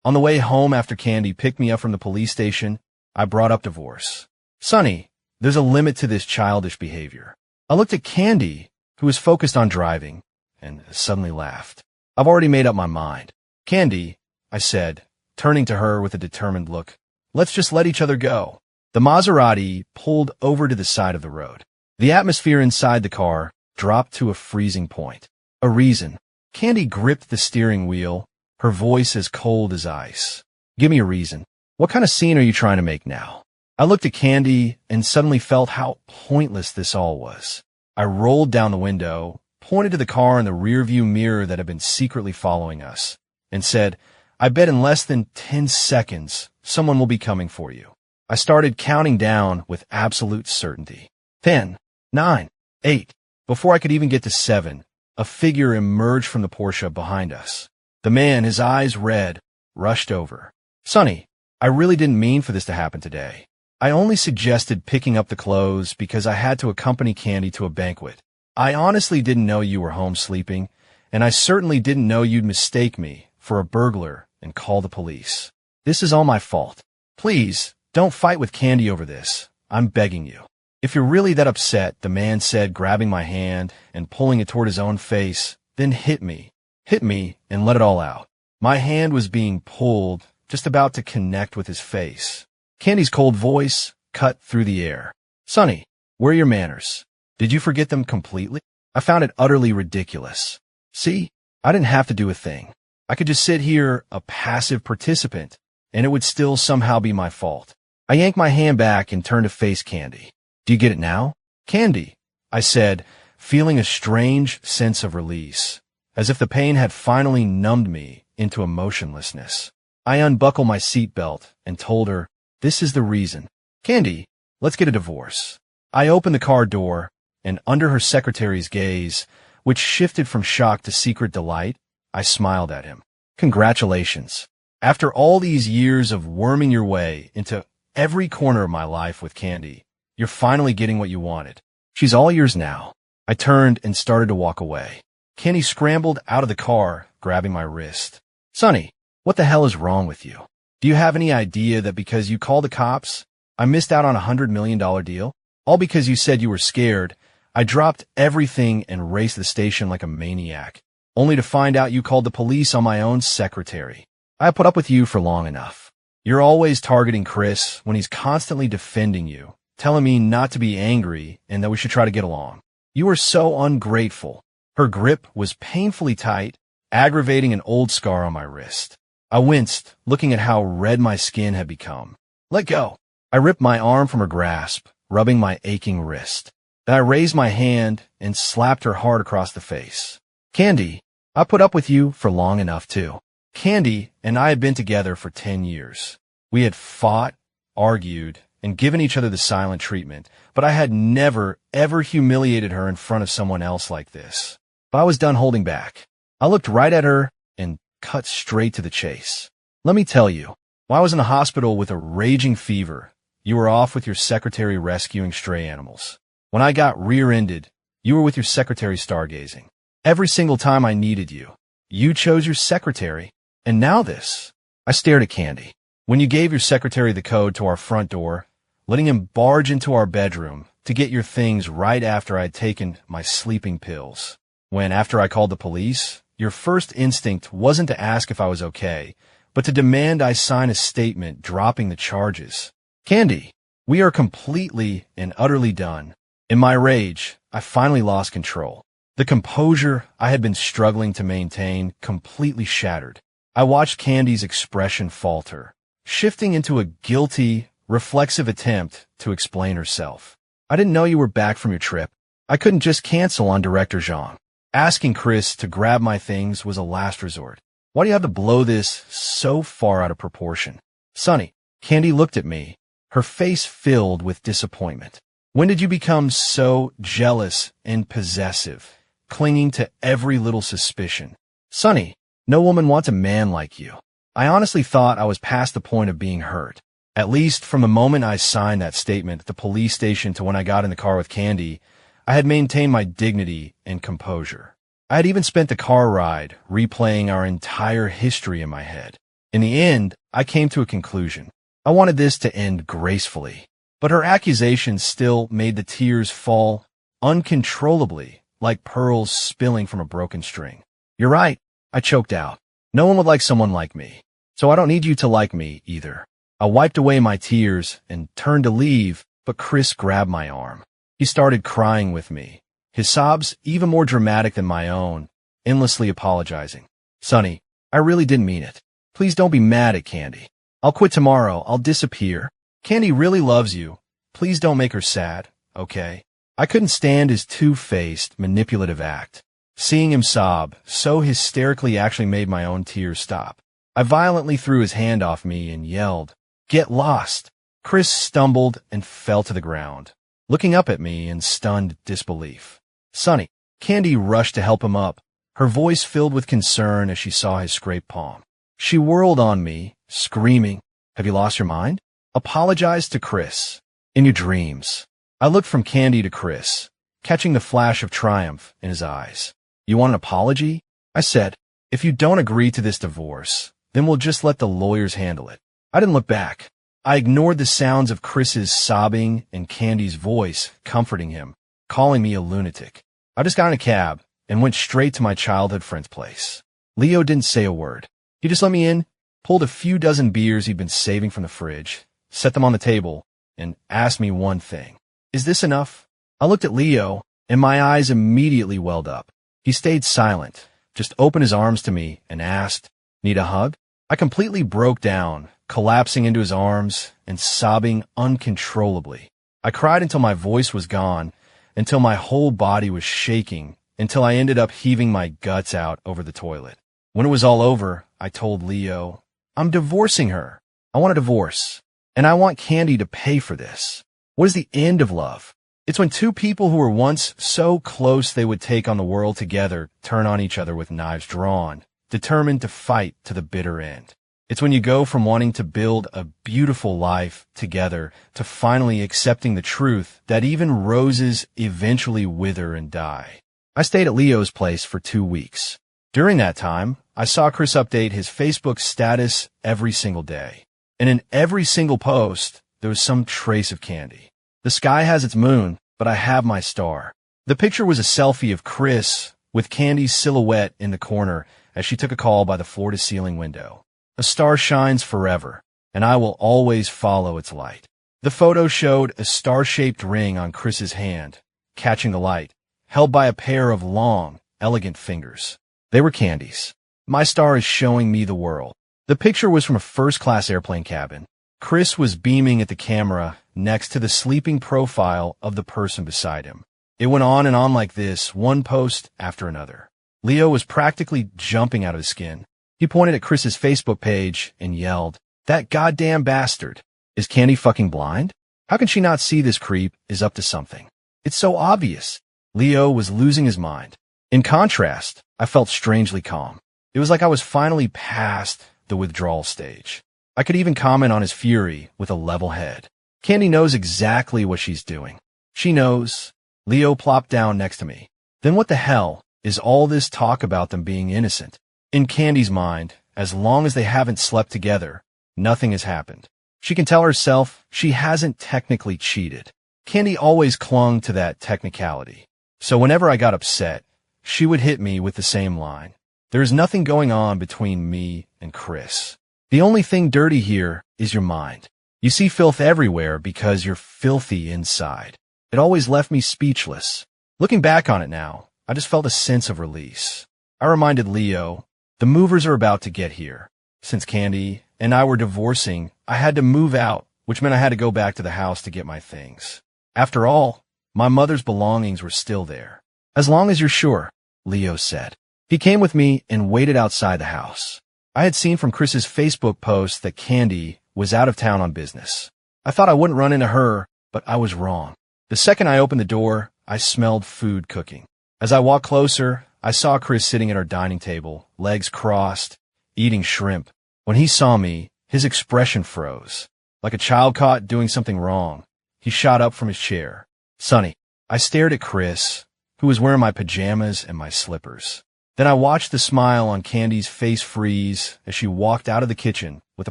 On the way home after Candy picked me up from the police station, I brought up divorce. Sonny, there's a limit to this childish behavior. I looked at Candy, who was focused on driving, and suddenly laughed. I've already made up my mind. Candy, I said, turning to her with a determined look, let's just let each other go. The Maserati pulled over to the side of the road. The atmosphere inside the car dropped to a freezing point. A reason. Candy gripped the steering wheel, her voice as cold as ice. Give me a reason. What kind of scene are you trying to make now? I looked at Candy and suddenly felt how pointless this all was. I rolled down the window, pointed to the car in the rearview mirror that had been secretly following us, and said, I bet in less than 10 seconds, someone will be coming for you. I started counting down with absolute certainty. 10, 9, 8. Before I could even get to 7, a figure emerged from the Porsche behind us. The man, his eyes red, rushed over. Sonny, I really didn't mean for this to happen today. I only suggested picking up the clothes because I had to accompany Candy to a banquet. I honestly didn't know you were home sleeping, and I certainly didn't know you'd mistake me for a burglar and call the police. This is all my fault. Please, don't fight with Candy over this. I'm begging you. If you're really that upset, the man said, grabbing my hand and pulling it toward his own face, then hit me. Hit me and let it all out. My hand was being pulled, just about to connect with his face. Candy's cold voice cut through the air. Sonny, where are your manners? Did you forget them completely? I found it utterly ridiculous. See, I didn't have to do a thing. I could just sit here, a passive participant, and it would still somehow be my fault. I yanked my hand back and turned to face Candy. Do you get it now? Candy, I said, feeling a strange sense of release, as if the pain had finally numbed me into emotionlessness. I unbuckled my seatbelt and told her, this is the reason. Candy, let's get a divorce. I opened the car door, and under her secretary's gaze, which shifted from shock to secret delight, I smiled at him. Congratulations. After all these years of worming your way into every corner of my life with Candy, you're finally getting what you wanted. She's all yours now. I turned and started to walk away. Candy scrambled out of the car, grabbing my wrist. Sonny, what the hell is wrong with you? Do you have any idea that because you called the cops, I missed out on a $100 million deal? All because you said you were scared, I dropped everything and raced the station like a maniac, only to find out you called the police on my own secretary. I put up with you for long enough. You're always targeting Chris when he's constantly defending you, telling me not to be angry and that we should try to get along. You are so ungrateful. Her grip was painfully tight, aggravating an old scar on my wrist. I winced, looking at how red my skin had become. Let go. I ripped my arm from her grasp, rubbing my aching wrist. Then I raised my hand and slapped her hard across the face. Candy, I put up with you for long enough, too. Candy and I had been together for 10 years. We had fought, argued, and given each other the silent treatment, but I had never, ever humiliated her in front of someone else like this. But I was done holding back. I looked right at her and cut straight to the chase. Let me tell you, while I was in the hospital with a raging fever, you were off with your secretary rescuing stray animals. When I got rear-ended, you were with your secretary stargazing. Every single time I needed you, you chose your secretary. And now this. I stared at Candy. When you gave your secretary the code to our front door, letting him barge into our bedroom to get your things right after I'd taken my sleeping pills. When, after I called the police, your first instinct wasn't to ask if I was okay, but to demand I sign a statement dropping the charges. Candy, we are completely and utterly done. In my rage, I finally lost control. The composure I had been struggling to maintain completely shattered. I watched Candy's expression falter, shifting into a guilty, reflexive attempt to explain herself. I didn't know you were back from your trip. I couldn't just cancel on Director Zhang. Asking Chris to grab my things was a last resort. Why do you have to blow this so far out of proportion? Sonny, Candy looked at me, her face filled with disappointment. When did you become so jealous and possessive, clinging to every little suspicion? Sonny, no woman wants a man like you. I honestly thought I was past the point of being hurt. At least from the moment I signed that statement at the police station to when I got in the car with Candy, I had maintained my dignity and composure. I had even spent the car ride replaying our entire history in my head. In the end, I came to a conclusion. I wanted this to end gracefully, but her accusations still made the tears fall uncontrollably, like pearls spilling from a broken string. You're right, I choked out. No one would like someone like me, so I don't need you to like me either. I wiped away my tears and turned to leave, but Chris grabbed my arm. He started crying with me, his sobs even more dramatic than my own, endlessly apologizing. Sonny, I really didn't mean it. Please don't be mad at Candy. I'll quit tomorrow. I'll disappear. Candy really loves you. Please don't make her sad, okay? I couldn't stand his two-faced, manipulative act. Seeing him sob so hysterically actually made my own tears stop. I violently threw his hand off me and yelled, "Get lost!" Chris stumbled and fell to the ground, looking up at me in stunned disbelief. Sonny, Candy rushed to help him up, her voice filled with concern as she saw his scraped palm. She whirled on me, screaming, "Have you lost your mind? Apologize to Chris. In your dreams." I looked from Candy to Chris, catching the flash of triumph in his eyes. "You want an apology?" I said. "If you don't agree to this divorce, then we'll just let the lawyers handle it." I didn't look back. I ignored the sounds of Chris's sobbing and Candy's voice comforting him, calling me a lunatic. I just got in a cab and went straight to my childhood friend's place. Leo didn't say a word. He just let me in, pulled a few dozen beers he'd been saving from the fridge, set them on the table, and asked me one thing. "Is this enough?" I looked at Leo, and my eyes immediately welled up. He stayed silent, just opened his arms to me and asked, "Need a hug?" I completely broke down, collapsing into his arms and sobbing uncontrollably. I cried until my voice was gone, until my whole body was shaking, until I ended up heaving my guts out over the toilet. When it was all over, I told Leo, "I'm divorcing her. I want a divorce, and I want Candy to pay for this." What is the end of love? It's when two people who were once so close they would take on the world together turn on each other with knives drawn, determined to fight to the bitter end. It's when you go from wanting to build a beautiful life together to finally accepting the truth that even roses eventually wither and die. I stayed at Leo's place for 2 weeks. During that time, I saw Chris update his Facebook status every single day. And in every single post, there was some trace of Candy. The sky has its moon, but I have my star. The picture was a selfie of Chris with Candy's silhouette in the corner as she took a call by the floor-to-ceiling window. A star shines forever, and I will always follow its light. The photo showed a star-shaped ring on Chris's hand, catching the light, held by a pair of long, elegant fingers. They were Candy's. My star is showing me the world. The picture was from a first-class airplane cabin. Chris was beaming at the camera next to the sleeping profile of the person beside him. It went on and on like this, one post after another. Leo was practically jumping out of his skin. He pointed at Chris's Facebook page and yelled, "That goddamn bastard! Is Candy fucking blind? How can she not see this creep is up to something? It's so obvious." Leo was losing his mind. In contrast, I felt strangely calm. It was like I was finally past the withdrawal stage. I could even comment on his fury with a level head. Candy knows exactly what she's doing. She knows. Leo plopped down next to me. Then what the hell is all this talk about them being innocent? In Candy's mind, as long as they haven't slept together, nothing has happened. She can tell herself she hasn't technically cheated. Candy always clung to that technicality. So whenever I got upset, she would hit me with the same line. There is nothing going on between me and Chris. The only thing dirty here is your mind. You see filth everywhere because you're filthy inside. It always left me speechless. Looking back on it now, I just felt a sense of release. I reminded Leo, the movers are about to get here. Since Candy and I were divorcing, I had to move out, which meant I had to go back to the house to get my things. After all, my mother's belongings were still there. "As long as you're sure," Leo said. He came with me and waited outside the house. I had seen from Chris's Facebook post that Candy was out of town on business. I thought I wouldn't run into her, but I was wrong. The second I opened the door, I smelled food cooking. As I walked closer, I saw Chris sitting at our dining table, legs crossed, eating shrimp. When he saw me, his expression froze. Like a child caught doing something wrong, he shot up from his chair. "Sonny," I stared at Chris, who was wearing my pajamas and my slippers. Then I watched the smile on Candy's face freeze as she walked out of the kitchen with a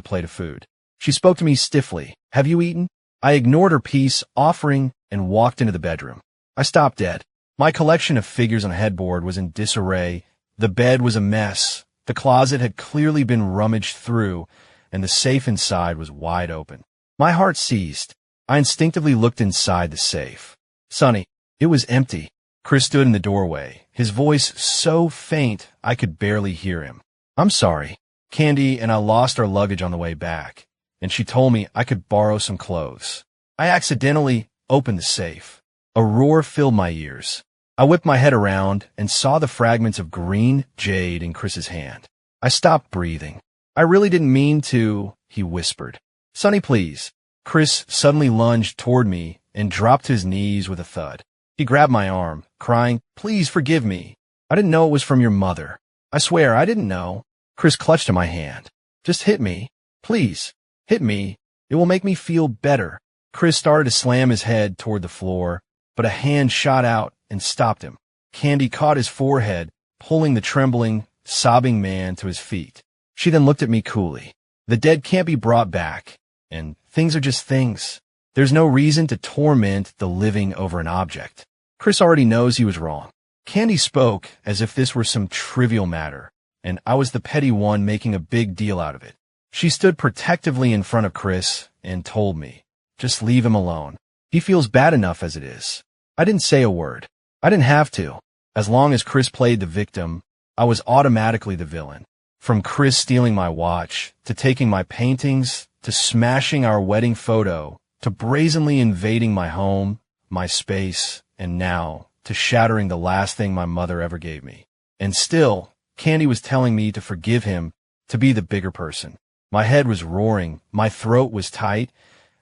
plate of food. She spoke to me stiffly. "Have you eaten?" I ignored her peace offering and walked into the bedroom. I stopped dead. My collection of figures on a headboard was in disarray. The bed was a mess. The closet had clearly been rummaged through, and the safe inside was wide open. My heart seized. I instinctively looked inside the safe. Sonny, it was empty. Chris stood in the doorway, his voice so faint I could barely hear him. "I'm sorry. Candy and I lost our luggage on the way back, and she told me I could borrow some clothes. I accidentally opened the safe." A roar filled my ears. I whipped my head around and saw the fragments of green jade in Chris's hand. I stopped breathing. "I really didn't mean to," he whispered. "Sonny, please." Chris suddenly lunged toward me and dropped to his knees with a thud. He grabbed my arm, crying, "Please forgive me. I didn't know it was from your mother. I swear I didn't know." Chris clutched at my hand. "Just hit me. Please, hit me. It will make me feel better." Chris started to slam his head toward the floor, but a hand shot out and stopped him. Candy caught his forehead, pulling the trembling, sobbing man to his feet. She then looked at me coolly. "The dead can't be brought back, and things are just things. There's no reason to torment the living over an object." Chris already knows he was wrong. Candy spoke as if this were some trivial matter, and I was the petty one making a big deal out of it. She stood protectively in front of Chris and told me, "Just leave him alone. He feels bad enough as it is." I didn't say a word. I didn't have to. As long as Chris played the victim, I was automatically the villain. From Chris stealing my watch, to taking my paintings, to smashing our wedding photo, to brazenly invading my home, my space, and now to shattering the last thing my mother ever gave me. And still, Candy was telling me to forgive him, to be the bigger person. My head was roaring, my throat was tight,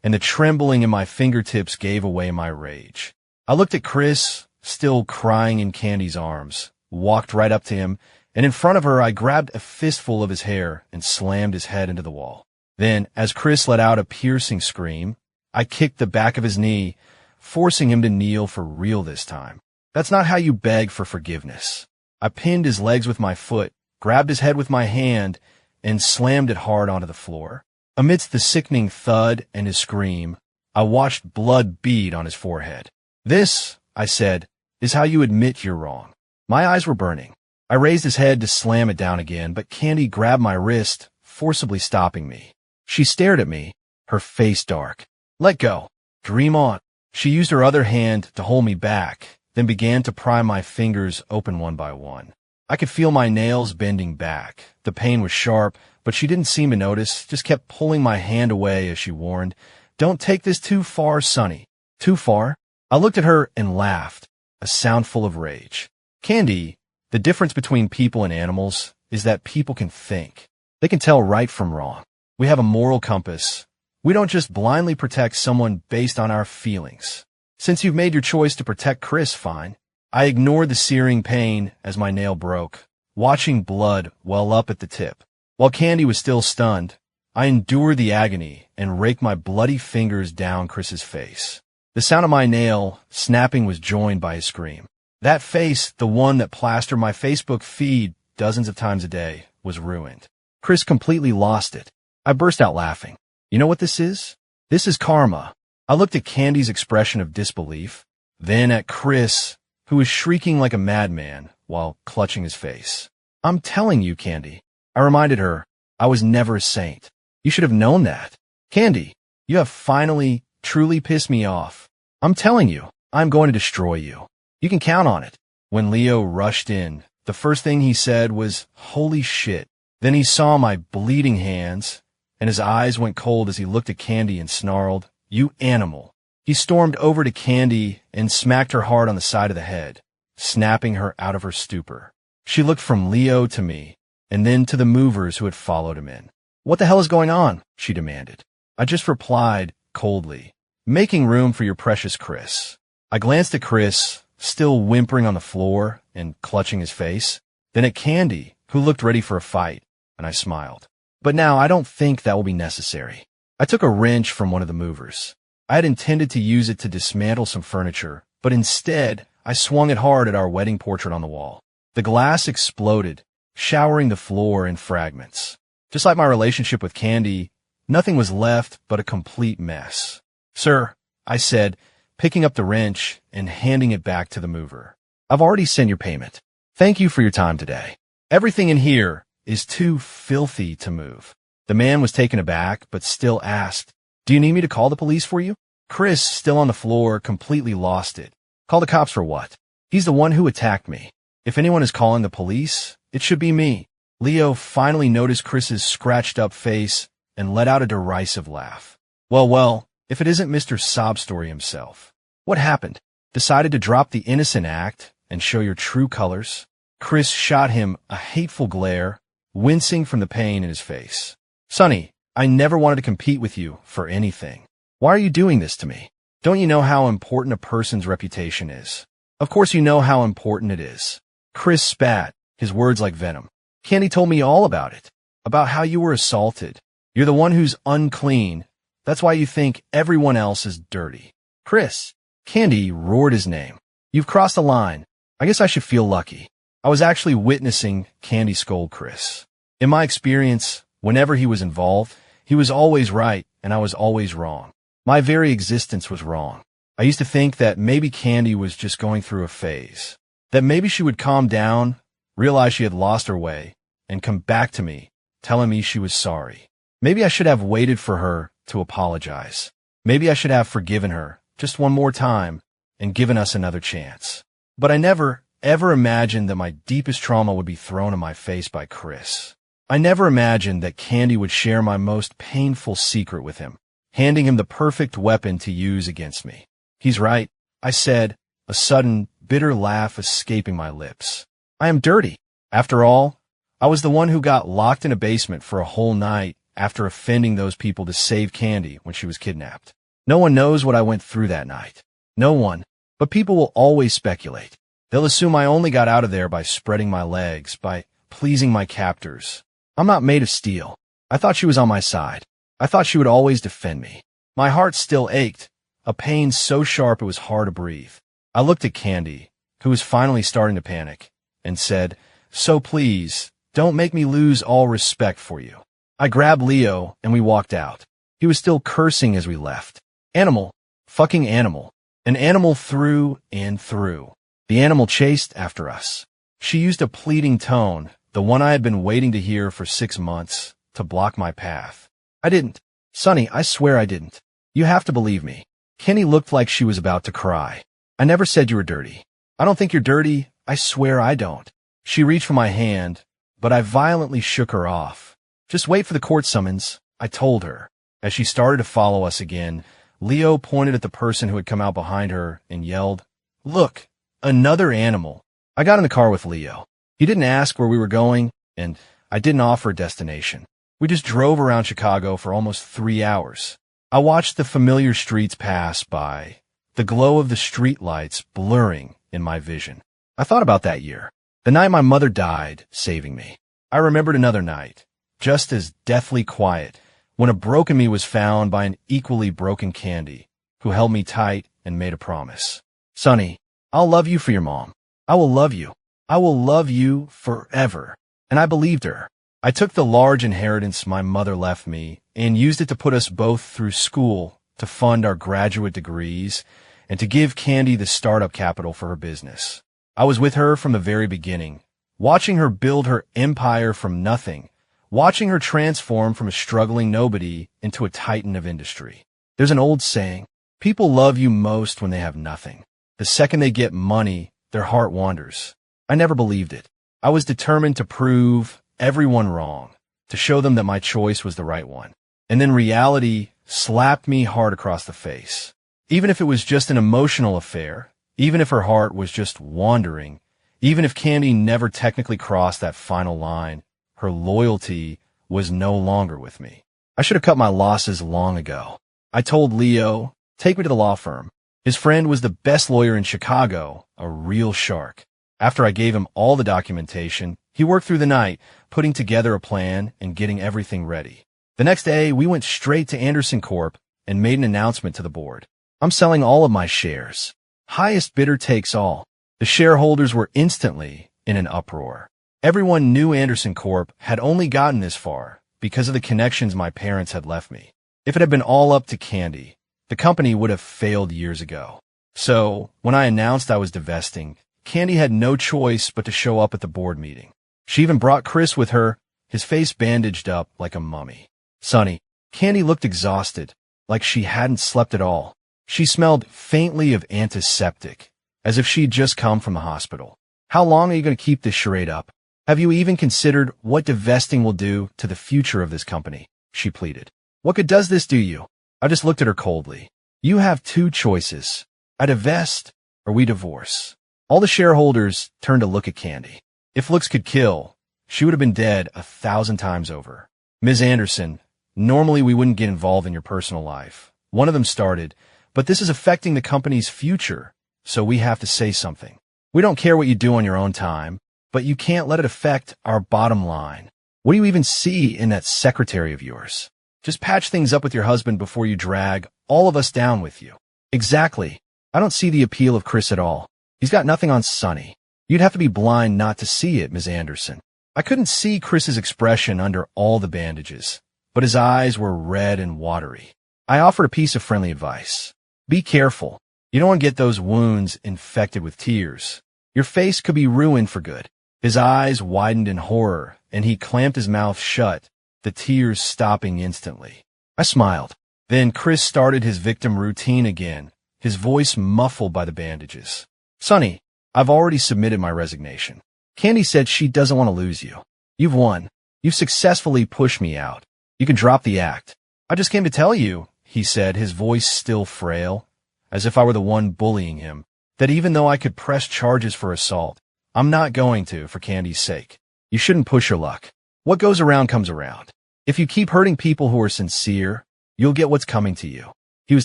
and the trembling in my fingertips gave away my rage. I looked at Chris, still crying in Candy's arms, walked right up to him, and in front of her I grabbed a fistful of his hair and slammed his head into the wall. Then, as Chris let out a piercing scream, I kicked the back of his knee, forcing him to kneel for real this time. That's not how you beg for forgiveness. I pinned his legs with my foot, grabbed his head with my hand, and slammed it hard onto the floor. Amidst the sickening thud and his scream, I watched blood bead on his forehead. "This," I said, "is how you admit you're wrong." My eyes were burning. I raised his head to slam it down again, but Candy grabbed my wrist, forcibly stopping me. She stared at me, her face dark. "Let go. Dream on." She used her other hand to hold me back, then began to pry my fingers open one by one. I could feel my nails bending back. The pain was sharp, but she didn't seem to notice, just kept pulling my hand away as she warned, "Don't take this too far, Sonny." "Too far?" I looked at her and laughed, a sound full of rage. "Candy, the difference between people and animals is that people can think. They can tell right from wrong. We have a moral compass. We don't just blindly protect someone based on our feelings. Since you've made your choice to protect Chris, fine." I ignored the searing pain as my nail broke, watching blood well up at the tip. While Candy was still stunned, I endured the agony and raked my bloody fingers down Chris's face. The sound of my nail snapping was joined by his scream. That face, the one that plastered my Facebook feed dozens of times a day, was ruined. Chris completely lost it. I burst out laughing. "You know what this is? This is karma." I looked at Candy's expression of disbelief, then at Chris, who was shrieking like a madman while clutching his face. "I'm telling you, Candy," I reminded her, "I was never a saint. You should have known that. Candy, you have finally, truly pissed me off. I'm telling you, I'm going to destroy you. You can count on it." When Leo rushed in, the first thing he said was, "Holy shit." Then he saw my bleeding hands, and his eyes went cold as he looked at Candy and snarled, "You animal." He stormed over to Candy and smacked her hard on the side of the head, snapping her out of her stupor. She looked from Leo to me, and then to the movers who had followed him in. "What the hell is going on?" she demanded. I just replied, coldly, "Making room for your precious Chris." I glanced at Chris, still whimpering on the floor and clutching his face, then at Candy, who looked ready for a fight, and I smiled. "But now I don't think that will be necessary." I took a wrench from one of the movers. I had intended to use it to dismantle some furniture, but instead, I swung it hard at our wedding portrait on the wall. The glass exploded, showering the floor in fragments. Just like my relationship with Candy, nothing was left but a complete mess. "Sir," I said, picking up the wrench and handing it back to the mover. "I've already sent your payment. Thank you for your time today. Everything in here is too filthy to move." The man was taken aback, but still asked, "Do you need me to call the police for you?" Chris, still on the floor, completely lost it. "Call the cops for what? He's the one who attacked me. If anyone is calling the police, it should be me." Leo finally noticed Chris's scratched-up face and let out a derisive laugh. Well, if it isn't Mr. Sob Story himself. "What happened? Decided to drop the innocent act and show your true colors?" Chris shot him a hateful glare, wincing from the pain in his face. "Sonny, I never wanted to compete with you for anything. Why are you doing this to me? Don't you know how important a person's reputation is?" "Of course you know how important it is." Chris spat, his words like venom. "Candy told me all about it, about how you were assaulted. You're the one who's unclean. That's why you think everyone else is dirty." "Chris," Candy roared his name. "You've crossed the line. I guess I should feel lucky." I was actually witnessing Candy scold Chris. In my experience, whenever he was involved, he was always right and I was always wrong. My very existence was wrong. I used to think that maybe Candy was just going through a phase, that maybe she would calm down, realize she had lost her way, and come back to me, telling me she was sorry. Maybe I should have waited for her to apologize. Maybe I should have forgiven her just one more time and given us another chance. But I never, ever imagined that my deepest trauma would be thrown in my face by Chris. I never imagined that Candy would share my most painful secret with him, handing him the perfect weapon to use against me. "He's right," I said, a sudden, bitter laugh escaping my lips. "I am dirty. After all, I was the one who got locked in a basement for a whole night after offending those people to save Candy when she was kidnapped. No one knows what I went through that night. No one. But people will always speculate. They'll assume I only got out of there by spreading my legs, by pleasing my captors. I'm not made of steel. I thought she was on my side. I thought she would always defend me." My heart still ached, a pain so sharp it was hard to breathe. I looked at Candy, who was finally starting to panic, and said, "So please, don't make me lose all respect for you." I grabbed Leo and we walked out. He was still cursing as we left. Animal. Fucking animal. An animal through and through. The animal chased after us. She used a pleading tone, the one I had been waiting to hear for 6 months, to block my path. "I didn't. Sonny, I swear I didn't. You have to believe me." Kenny looked like she was about to cry. "I never said you were dirty. I don't think you're dirty. I swear I don't." She reached for my hand, but I violently shook her off. "Just wait for the court summons," I told her. As she started to follow us again, Leo pointed at the person who had come out behind her and yelled, "Look, another animal." I got in the car with Leo. He didn't ask where we were going, and I didn't offer a destination. We just drove around Chicago for almost 3 hours. I watched the familiar streets pass by, the glow of the streetlights blurring in my vision. I thought about that year, the night my mother died, saving me. I remembered another night, just as deathly quiet, when a broken me was found by an equally broken Candy, who held me tight and made a promise. "Sonny, I'll love you for your mom. I will love you. I will love you forever." And I believed her. I took the large inheritance my mother left me and used it to put us both through school, to fund our graduate degrees, and to give Candy the startup capital for her business. I was with her from the very beginning, watching her build her empire from nothing, watching her transform from a struggling nobody into a titan of industry. There's an old saying, people love you most when they have nothing. The second they get money, their heart wanders. I never believed it. I was determined to prove everyone wrong, to show them that my choice was the right one. And then reality slapped me hard across the face. Even if it was just an emotional affair, even if her heart was just wandering, even if Candy never technically crossed that final line, her loyalty was no longer with me. I should have cut my losses long ago. I told Leo, take me to the law firm. His friend was the best lawyer in Chicago, a real shark. After I gave him all the documentation, he worked through the night, putting together a plan and getting everything ready. The next day, we went straight to Anderson Corp and made an announcement to the board. I'm selling all of my shares. Highest bidder takes all. The shareholders were instantly in an uproar. Everyone knew Anderson Corp had only gotten this far because of the connections my parents had left me. If it had been all up to Candy, the company would have failed years ago. So, when I announced I was divesting, Candy had no choice but to show up at the board meeting. She even brought Chris with her, his face bandaged up like a mummy. Sonny, Candy looked exhausted, like she hadn't slept at all. She smelled faintly of antiseptic, as if she'd just come from the hospital. How long are you going to keep this charade up? Have you even considered what divesting will do to the future of this company? She pleaded. What good does this do you? I just looked at her coldly. You have two choices. I divest, or we divorce. All the shareholders turned to look at Candy. If looks could kill, she would have been dead 1,000 times over. Ms. Anderson, normally we wouldn't get involved in your personal life. One of them started, but this is affecting the company's future, so we have to say something. We don't care what you do on your own time, but you can't let it affect our bottom line. What do you even see in that secretary of yours? Just patch things up with your husband before you drag all of us down with you. Exactly. I don't see the appeal of Chris at all. He's got nothing on Sonny. You'd have to be blind not to see it, Ms. Anderson. I couldn't see Chris's expression under all the bandages, but his eyes were red and watery. I offered a piece of friendly advice. Be careful. You don't want to get those wounds infected with tears. Your face could be ruined for good. His eyes widened in horror, and he clamped his mouth shut, the tears stopping instantly. I smiled. Then Chris started his victim routine again, his voice muffled by the bandages. Sonny, I've already submitted my resignation. Candy said she doesn't want to lose you. You've won. You've successfully pushed me out. You can drop the act. I just came to tell you, he said, his voice still frail, as if I were the one bullying him, that even though I could press charges for assault, I'm not going to for Candy's sake. You shouldn't push your luck. What goes around comes around. If you keep hurting people who are sincere, you'll get what's coming to you. He was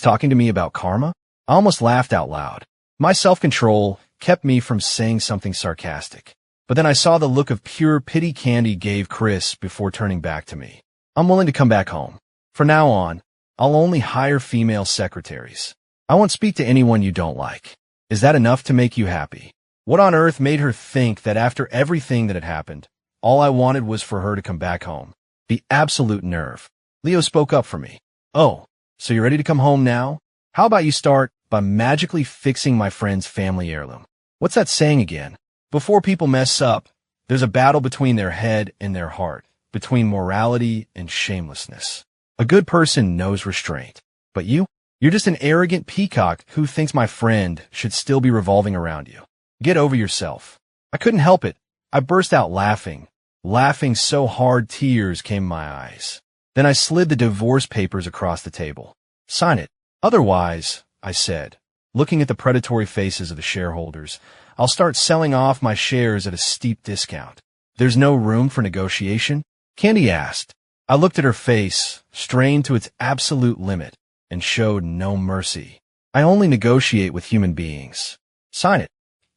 talking to me about karma? I almost laughed out loud. My self-control kept me from saying something sarcastic. But then I saw the look of pure pity Candy gave Chris before turning back to me. I'm willing to come back home. From now on, I'll only hire female secretaries. I won't speak to anyone you don't like. Is that enough to make you happy? What on earth made her think that after everything that had happened, all I wanted was for her to come back home? The absolute nerve. Leo spoke up for me. Oh, so you're ready to come home now? How about you start by magically fixing my friend's family heirloom? What's that saying again? Before people mess up, there's a battle between their head and their heart, between morality and shamelessness. A good person knows restraint. But you're just an arrogant peacock who thinks my friend should still be revolving around you. Get over yourself. I couldn't help it. I burst out laughing so hard tears came my eyes. Then I slid the divorce papers across the table. Sign it. Otherwise, I said, looking at the predatory faces of the shareholders, I'll start selling off my shares at a steep discount. There's no room for negotiation? Candy asked. I looked at her face, strained to its absolute limit, and showed no mercy. I only negotiate with human beings. Sign it.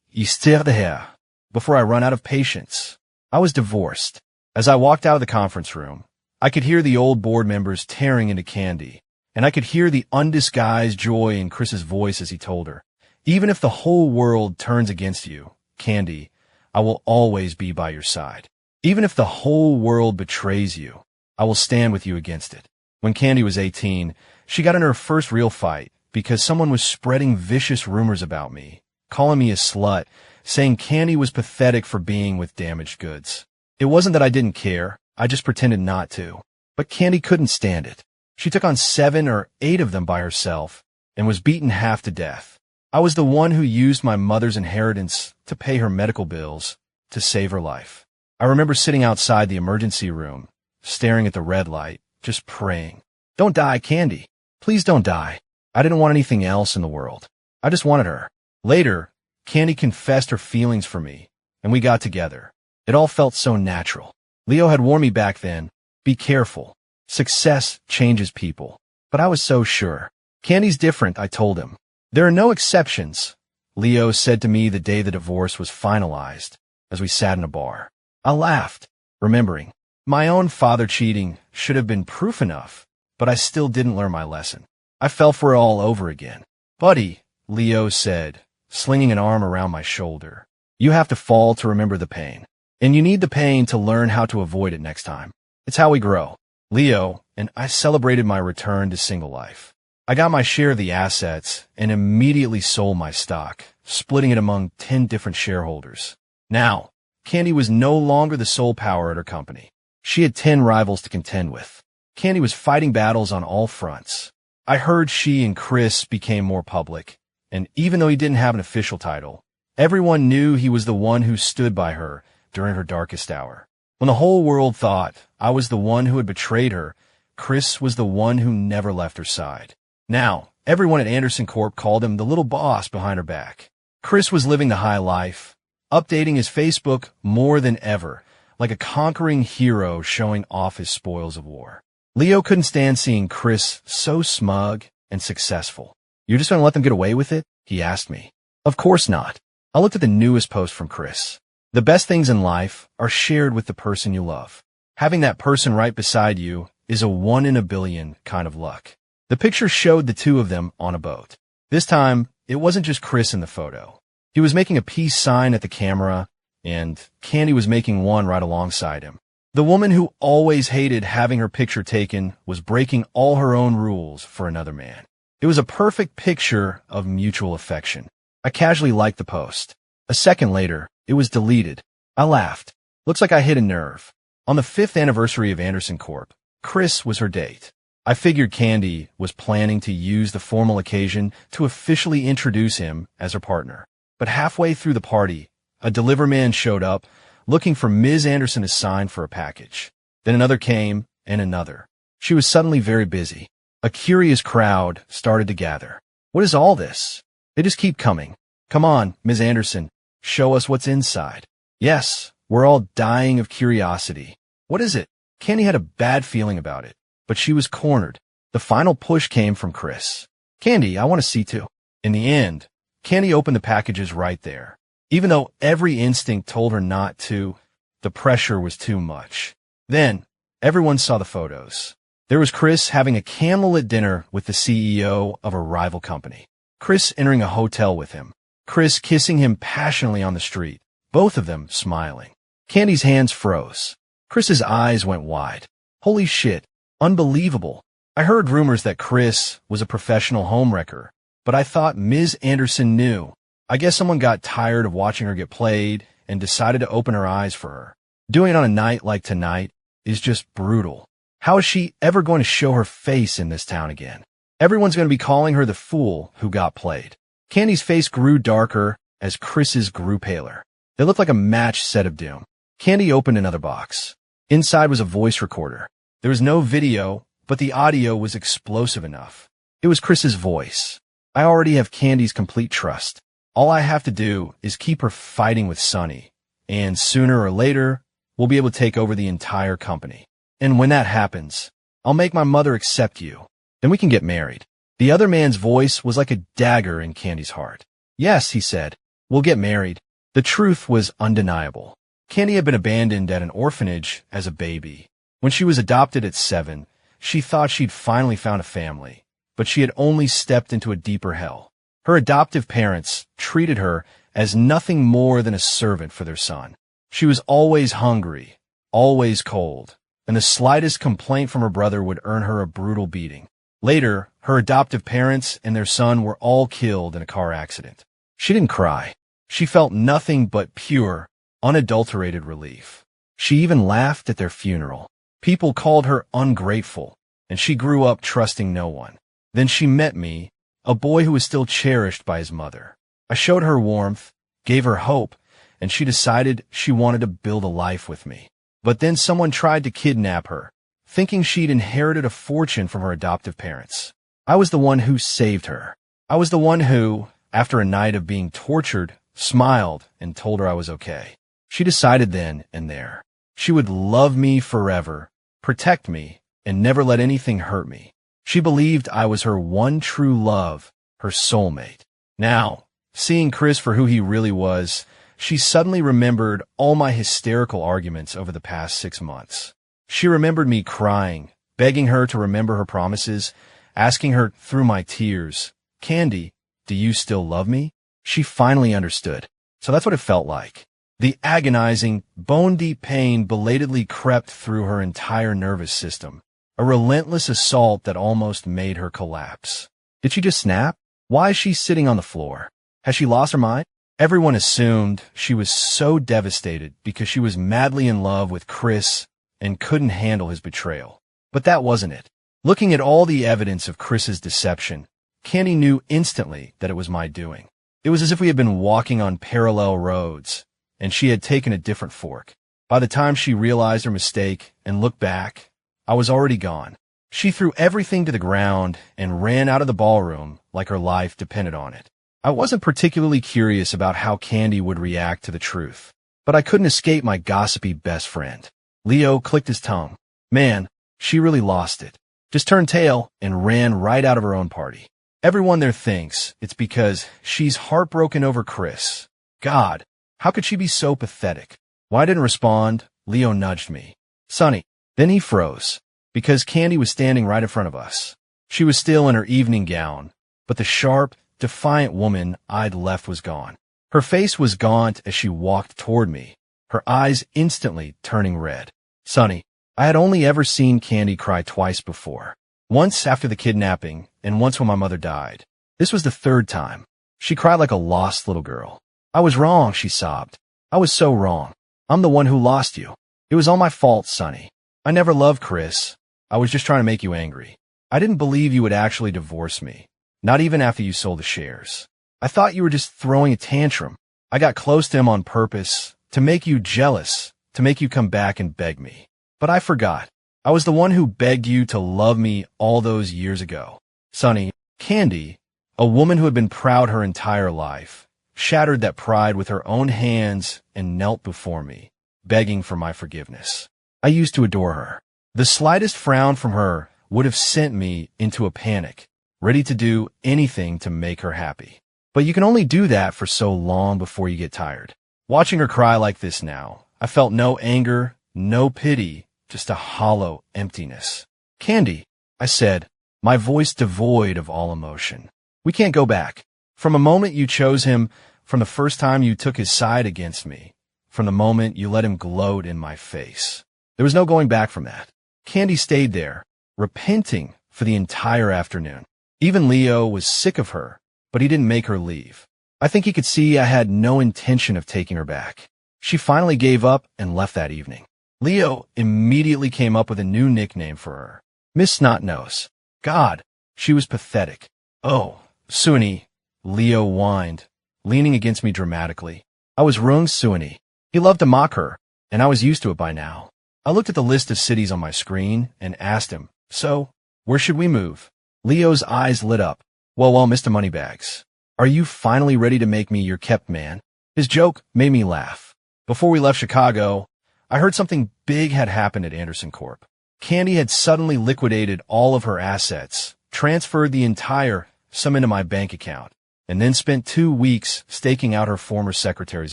Histoire de hair. Before I run out of patience. I was divorced. As I walked out of the conference room, I could hear the old board members tearing into Candy, and I could hear the undisguised joy in Chris's voice as he told her, even if the whole world turns against you, Candy, I will always be by your side. Even if the whole world betrays you, I will stand with you against it. When Candy was 18, she got in her first real fight because someone was spreading vicious rumors about me, calling me a slut, saying Candy was pathetic for being with damaged goods. It wasn't that I didn't care, I just pretended not to. But Candy couldn't stand it. She took on 7 or 8 of them by herself and was beaten half to death. I was the one who used my mother's inheritance to pay her medical bills to save her life. I remember sitting outside the emergency room, staring at the red light, just praying. Don't die, Candy. Please don't die. I didn't want anything else in the world. I just wanted her. Later, Candy confessed her feelings for me, and we got together. It all felt so natural. Leo had warned me back then, be careful. Success changes people. But I was so sure. Candy's different, I told him. There are no exceptions, Leo said to me the day the divorce was finalized, as we sat in a bar. I laughed, remembering. My own father cheating should have been proof enough, but I still didn't learn my lesson. I fell for it all over again. Buddy, Leo said, slinging an arm around my shoulder. You have to fall to remember the pain. And you need the pain to learn how to avoid it next time. It's how we grow. Leo, and I celebrated my return to single life. I got my share of the assets and immediately sold my stock, splitting it among 10 different shareholders. Now, Candy was no longer the sole power at her company. She had 10 rivals to contend with. Candy was fighting battles on all fronts. I heard she and Chris became more public, and even though he didn't have an official title, everyone knew he was the one who stood by her during her darkest hour. When the whole world thought I was the one who had betrayed her, Chris was the one who never left her side. Now, everyone at Anderson Corp called him the little boss behind her back. Chris was living the high life, updating his Facebook more than ever, like a conquering hero showing off his spoils of war. Leo couldn't stand seeing Chris so smug and successful. "You're just going to let them get away with it?" he asked me. Of course not. I looked at the newest post from Chris. The best things in life are shared with the person you love. Having that person right beside you is a 1 in a billion kind of luck. The picture showed the two of them on a boat. This time, it wasn't just Chris in the photo. He was making a peace sign at the camera, and Candy was making one right alongside him. The woman who always hated having her picture taken was breaking all her own rules for another man. It was a perfect picture of mutual affection. I casually liked the post. A second later, it was deleted. I laughed. Looks like I hit a nerve. On the 5th anniversary of Anderson Corp, Chris was her date. I figured Candy was planning to use the formal occasion to officially introduce him as her partner. But halfway through the party, a deliver man showed up, looking for Ms. Anderson to sign for a package. Then another came, and another. She was suddenly very busy. A curious crowd started to gather. What is all this? They just keep coming. Come on, Ms. Anderson, show us what's inside. Yes, we're all dying of curiosity. What is it? Candy had a bad feeling about it, but she was cornered. The final push came from Chris. "Candy, I want to see too." In the end, Candy opened the packages right there. Even though every instinct told her not to, the pressure was too much. Then, everyone saw the photos. There was Chris having a candlelit dinner with the CEO of a rival company. Chris entering a hotel with him. Chris kissing him passionately on the street, both of them smiling. Candy's hands froze. Chris's eyes went wide. Holy shit, unbelievable. I heard rumors that Chris was a professional homewrecker, but I thought Ms. Anderson knew. I guess someone got tired of watching her get played and decided to open her eyes for her. Doing it on a night like tonight is just brutal. How is she ever going to show her face in this town again? Everyone's going to be calling her the fool who got played. Candy's face grew darker as Chris's grew paler. They looked like a match set of doom. Candy opened another box. Inside was a voice recorder. There was no video, but the audio was explosive enough. It was Chris's voice. I already have Candy's complete trust. All I have to do is keep her fighting with Sunny, and sooner or later, we'll be able to take over the entire company. And when that happens, I'll make my mother accept you. Then we can get married. The other man's voice was like a dagger in Candy's heart. Yes, he said, we'll get married. The truth was undeniable. Candy had been abandoned at an orphanage as a baby. When she was adopted at 7, she thought she'd finally found a family, but she had only stepped into a deeper hell. Her adoptive parents treated her as nothing more than a servant for their son. She was always hungry, always cold, and the slightest complaint from her brother would earn her a brutal beating. Later, her adoptive parents and their son were all killed in a car accident. She didn't cry. She felt nothing but pure, unadulterated relief. She even laughed at their funeral. People called her ungrateful, and she grew up trusting no one. Then she met me, a boy who was still cherished by his mother. I showed her warmth, gave her hope, and she decided she wanted to build a life with me. But then someone tried to kidnap her, thinking she'd inherited a fortune from her adoptive parents. I was the one who saved her. I was the one who, after a night of being tortured, smiled and told her I was okay. She decided then and there. She would love me forever, protect me, and never let anything hurt me. She believed I was her one true love, her soulmate. Now, seeing Chris for who he really was, she suddenly remembered all my hysterical arguments over the past 6 months. She remembered me crying, begging her to remember her promises, asking her through my tears, "Candy, do you still love me?" She finally understood. So that's what it felt like. The agonizing, bone-deep pain belatedly crept through her entire nervous system, a relentless assault that almost made her collapse. Did she just snap? Why is she sitting on the floor? Has she lost her mind? Everyone assumed she was so devastated because she was madly in love with Chris and couldn't handle his betrayal. But that wasn't it. Looking at all the evidence of Chris's deception, Candy knew instantly that it was my doing. It was as if we had been walking on parallel roads, and she had taken a different fork. By the time she realized her mistake and looked back, I was already gone. She threw everything to the ground and ran out of the ballroom like her life depended on it. I wasn't particularly curious about how Candy would react to the truth, but I couldn't escape my gossipy best friend. Leo clicked his tongue. Man, she really lost it. Just turned tail and ran right out of her own party. Everyone there thinks it's because she's heartbroken over Chris. God, how could she be so pathetic? Why didn't respond? Leo nudged me. Sonny. Then he froze, because Candy was standing right in front of us. She was still in her evening gown, but the sharp, defiant woman I'd left was gone. Her face was gaunt as she walked toward me, her eyes instantly turning red. Sonny, I had only ever seen Candy cry twice before. Once after the kidnapping, and once when my mother died. This was the third time. She cried like a lost little girl. I was wrong, she sobbed. I was so wrong. I'm the one who lost you. It was all my fault, Sonny. I never loved Chris. I was just trying to make you angry. I didn't believe you would actually divorce me. Not even after you sold the shares. I thought you were just throwing a tantrum. I got close to him on purpose, to make you jealous, to make you come back and beg me. But I forgot. I was the one who begged you to love me all those years ago. Sonny, Candy, a woman who had been proud her entire life, shattered that pride with her own hands and knelt before me, begging for my forgiveness. I used to adore her. The slightest frown from her would have sent me into a panic, ready to do anything to make her happy. But you can only do that for so long before you get tired. Watching her cry like this now, I felt no anger, no pity, just a hollow emptiness. Candy, I said, my voice devoid of all emotion. We can't go back. From the moment you chose him, from the first time you took his side against me, from the moment you let him gloat in my face. There was no going back from that. Candy stayed there, repenting for the entire afternoon. Even Leo was sick of her, but he didn't make her leave. I think he could see I had no intention of taking her back. She finally gave up and left that evening. Leo immediately came up with a new nickname for her. Miss Snotnose. God, she was pathetic. Oh, Suini, Leo whined, leaning against me dramatically. I was Rung Suini. He loved to mock her, and I was used to it by now. I looked at the list of cities on my screen and asked him, so, where should we move? Leo's eyes lit up. Well, Mr. Moneybags, are you finally ready to make me your kept man? His joke made me laugh. Before we left Chicago, I heard something big had happened at Anderson Corp. Candy had suddenly liquidated all of her assets, transferred the entire sum into my bank account, and then spent 2 weeks staking out her former secretary's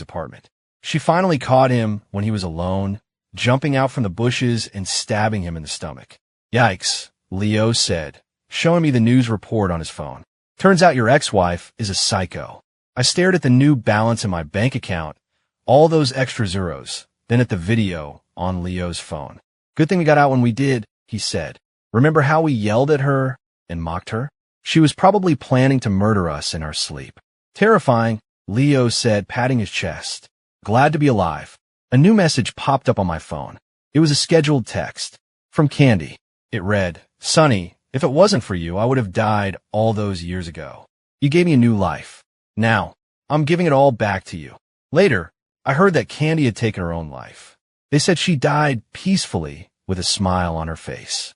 apartment. She finally caught him when he was alone, jumping out from the bushes and stabbing him in the stomach. Yikes, Leo said, showing me the news report on his phone. Turns out your ex-wife is a psycho. I stared at the new balance in my bank account, all those extra zeros, then at the video on Leo's phone. Good thing we got out when we did, he said. Remember how we yelled at her and mocked her? She was probably planning to murder us in our sleep. Terrifying, Leo said, patting his chest. Glad to be alive. A new message popped up on my phone. It was a scheduled text. From Candy. It read, Sonny, if it wasn't for you, I would have died all those years ago. You gave me a new life. Now, I'm giving it all back to you. Later, I heard that Candy had taken her own life. They said she died peacefully with a smile on her face.